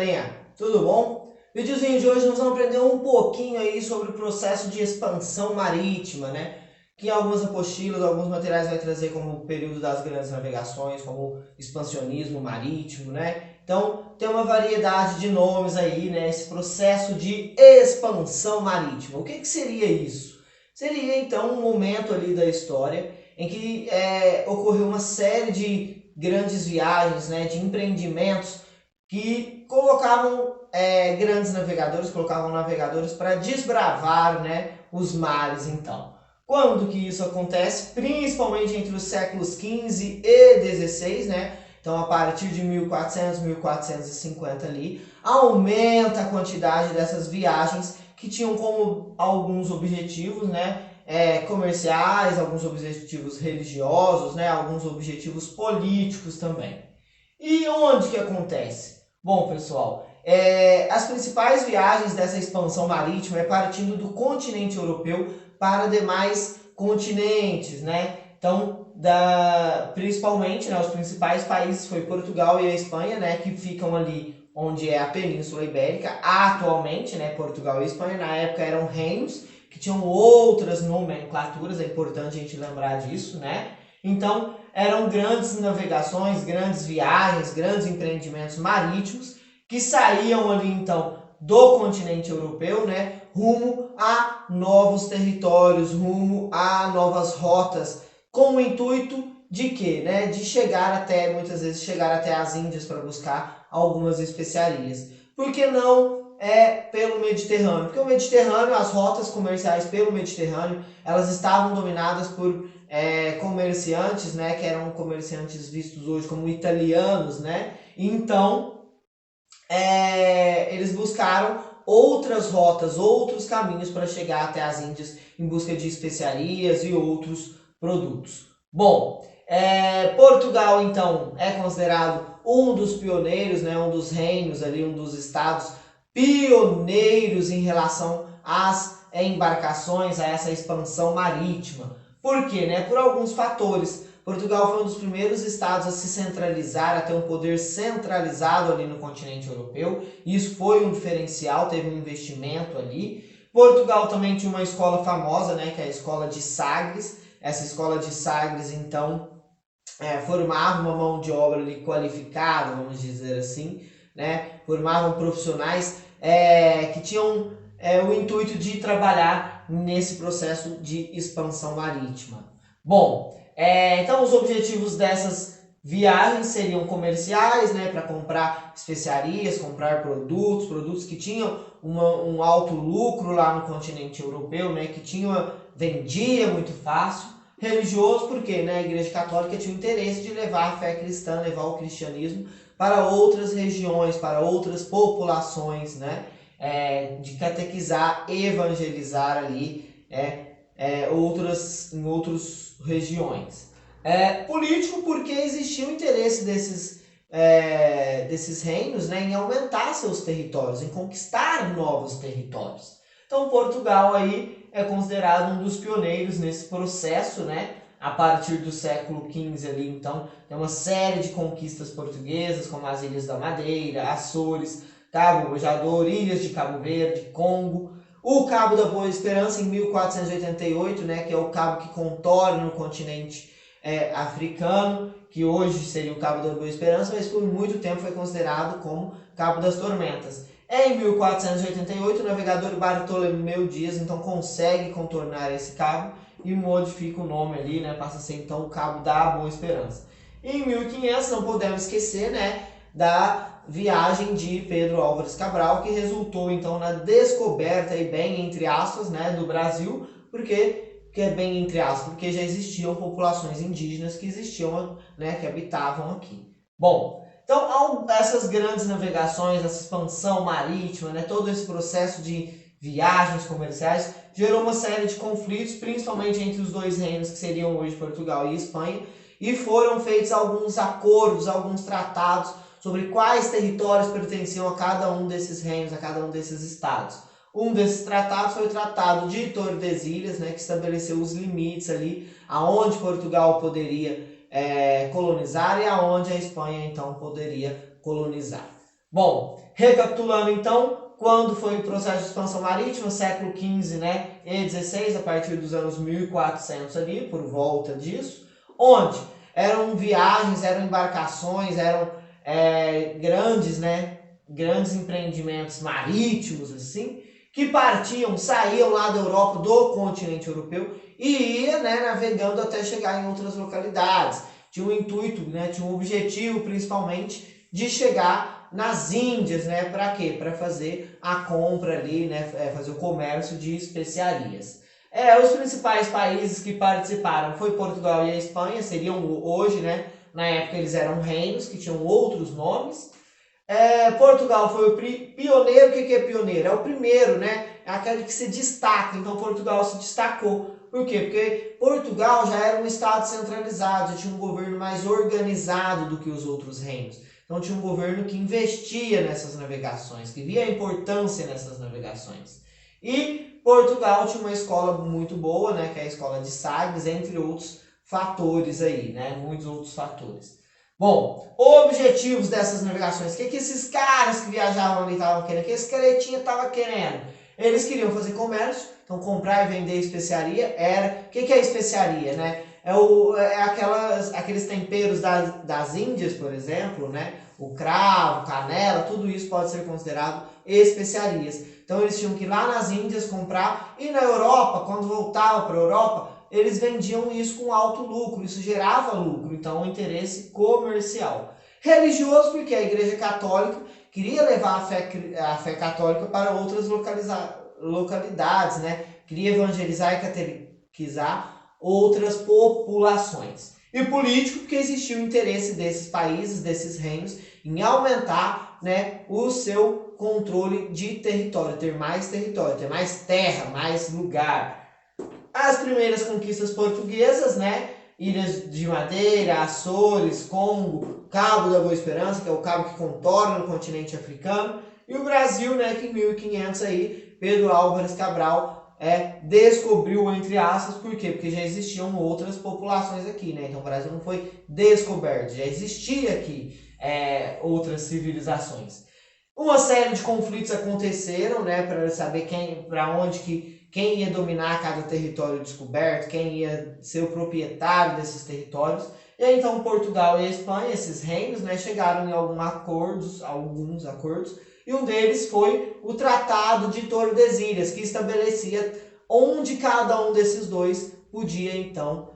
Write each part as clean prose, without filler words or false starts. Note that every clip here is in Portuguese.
manhã, tudo bom? No videozinho de hoje nós vamos aprender um pouquinho aí sobre o processo de expansão marítima, né? Que em algumas apostilas, alguns materiais vai trazer como o período das grandes navegações, como expansionismo marítimo, né? Então tem uma variedade de nomes aí, né? Esse processo de expansão marítima. O que seria isso? Seria então um momento ali da história em que ocorreu uma série de grandes viagens, né, de empreendimentos que colocavam colocavam navegadores para desbravar, né, os mares então. Quando que isso acontece? Principalmente entre os séculos XV e XVI, né? Então, a partir de 1400, 1450 ali, aumenta a quantidade dessas viagens que tinham como alguns objetivos, né? Comerciais, alguns objetivos religiosos, né? Alguns objetivos políticos também. E onde que acontece? Bom, pessoal, as principais viagens dessa expansão marítima é partindo do continente europeu para demais continentes, né? Então, principalmente, né, os principais países foi Portugal e a Espanha, né, que ficam ali onde é a Península Ibérica. Atualmente, né, Portugal e Espanha, na época eram reinos que tinham outras nomenclaturas, é importante a gente lembrar disso, né? Então, eram grandes navegações, grandes viagens, grandes empreendimentos marítimos que saíam ali então do continente europeu, né, rumo a novos territórios, rumo a novas rotas, com o intuito de quê? Né? De muitas vezes chegar até as Índias para buscar algumas especiarias. Por que não pelo Mediterrâneo? Porque o Mediterrâneo, as rotas comerciais pelo Mediterrâneo, elas estavam dominadas por comerciantes, né, que eram comerciantes vistos hoje como italianos, né? Então, eles buscaram outras rotas, outros caminhos para chegar até as Índias em busca de especiarias e outros produtos. Bom, Portugal então é considerado um dos pioneiros, né, um dos reinos ali, um dos estados pioneiros em relação às embarcações, a essa expansão marítima. Por quê? Né? Por alguns fatores. Portugal foi um dos primeiros estados a se centralizar, a ter um poder centralizado ali no continente europeu. Isso foi um diferencial, teve um investimento ali. Portugal também tinha uma escola famosa, né, que é a escola de Sagres. Essa escola de Sagres, então, formava uma mão de obra ali qualificada, vamos dizer assim, né? Formavam profissionais que tinham o intuito de trabalhar nesse processo de expansão marítima. Bom, então os objetivos dessas viagens seriam comerciais, né, para comprar especiarias, comprar produtos que tinham um alto lucro lá no continente europeu, né, que vendia muito fácil. Religioso porque, né, a Igreja Católica tinha o interesse de levar a fé cristã, levar o cristianismo para outras regiões, para outras populações, né, de catequizar, evangelizar ali em outras regiões. Político porque existia o interesse desses reinos, né, em aumentar seus territórios, em conquistar novos territórios. Então Portugal aí é considerado um dos pioneiros nesse processo, né? A partir do século XV ali, então, tem uma série de conquistas portuguesas, como as Ilhas da Madeira, Açores, Cabo Bojador, Ilhas de Cabo Verde, Congo, o Cabo da Boa Esperança em 1488, né, que é o cabo que contorna no continente africano, que hoje seria o Cabo da Boa Esperança, mas por muito tempo foi considerado como Cabo das Tormentas. Em 1488, o navegador Bartolomeu Dias então consegue contornar esse cabo e modifica o nome ali, né? Passa a ser então o Cabo da Boa Esperança. Em 1500, não podemos esquecer, né, da viagem de Pedro Álvares Cabral, que resultou então na descoberta, e bem entre aspas, né, do Brasil, porque é bem entre aspas, porque já existiam populações indígenas que existiam, né, que habitavam aqui. Bom, então, essas grandes navegações, essa expansão marítima, né, todo esse processo de viagens comerciais gerou uma série de conflitos, principalmente entre os dois reinos que seriam hoje Portugal e Espanha, e foram feitos alguns acordos, alguns tratados sobre quais territórios pertenciam a cada um desses reinos, a cada um desses estados. Um desses tratados foi o Tratado de Tordesilhas, né, que estabeleceu os limites ali, aonde Portugal poderia colonizar e aonde a Espanha então poderia colonizar. Bom, recapitulando então, quando foi o processo de expansão marítima, século XV, né, e XVI, a partir dos anos 1400 ali, por volta disso, onde eram viagens, eram embarcações, eram grandes, né, grandes empreendimentos marítimos, assim, que partiam, saíam lá da Europa, do continente europeu, e ia, né, navegando até chegar em outras localidades. Tinha um intuito, né, tinha um objetivo, principalmente, de chegar nas Índias, né? Para quê? Para fazer a compra ali, né? Fazer o comércio de especiarias. Os principais países que participaram foi Portugal e a Espanha, seriam hoje, né? Na época eles eram reinos que tinham outros nomes. Portugal foi o pioneiro. O que é pioneiro? É o primeiro, né? É aquele que se destaca. Então Portugal se destacou. Por quê? Porque Portugal já era um estado centralizado, já tinha um governo mais organizado do que os outros reinos. Então tinha um governo que investia nessas navegações, que via a importância nessas navegações. E Portugal tinha uma escola muito boa, né? Que é a escola de Sagres, entre outros fatores aí, né? Muitos outros fatores. Bom, objetivos dessas navegações. O que esses caras que viajavam ali estavam querendo? O que esse caretinha estava querendo? Eles queriam fazer comércio, então comprar e vender especiaria era... O que é especiaria, né? Aqueles temperos das Índias, por exemplo, né? O cravo, canela, tudo isso pode ser considerado especiarias. Então eles tinham que ir lá nas Índias comprar, e na Europa, quando voltava para a Europa, eles vendiam isso com alto lucro, isso gerava lucro, então um interesse comercial. Religioso, porque a Igreja Católica queria levar a fé católica para outras localidades, né? Queria evangelizar e catequizar outras populações. E político, porque existia o interesse desses países, desses reinos, em aumentar, né, o seu controle de território, ter mais território, ter mais terra, mais lugar. As primeiras conquistas portuguesas, né? Ilhas de Madeira, Açores, Congo, Cabo da Boa Esperança, que é o cabo que contorna o continente africano, e o Brasil, né, que em 1500 aí, Pedro Álvares Cabral descobriu, entre aspas, por quê? Porque já existiam outras populações aqui, né? Então o Brasil não foi descoberto, já existia aqui outras civilizações. Uma série de conflitos aconteceram, né, para saber quem ia dominar cada território descoberto, quem ia ser o proprietário desses territórios. E aí, então, Portugal e a Espanha, esses reinos, né, chegaram em alguns acordos, e um deles foi o Tratado de Tordesilhas, que estabelecia onde cada um desses dois podia, então,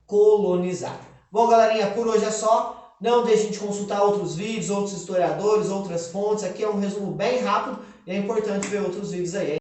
colonizar. Bom, galerinha, por hoje é só. Não deixem de consultar outros vídeos, outros historiadores, outras fontes. Aqui é um resumo bem rápido e é importante ver outros vídeos aí.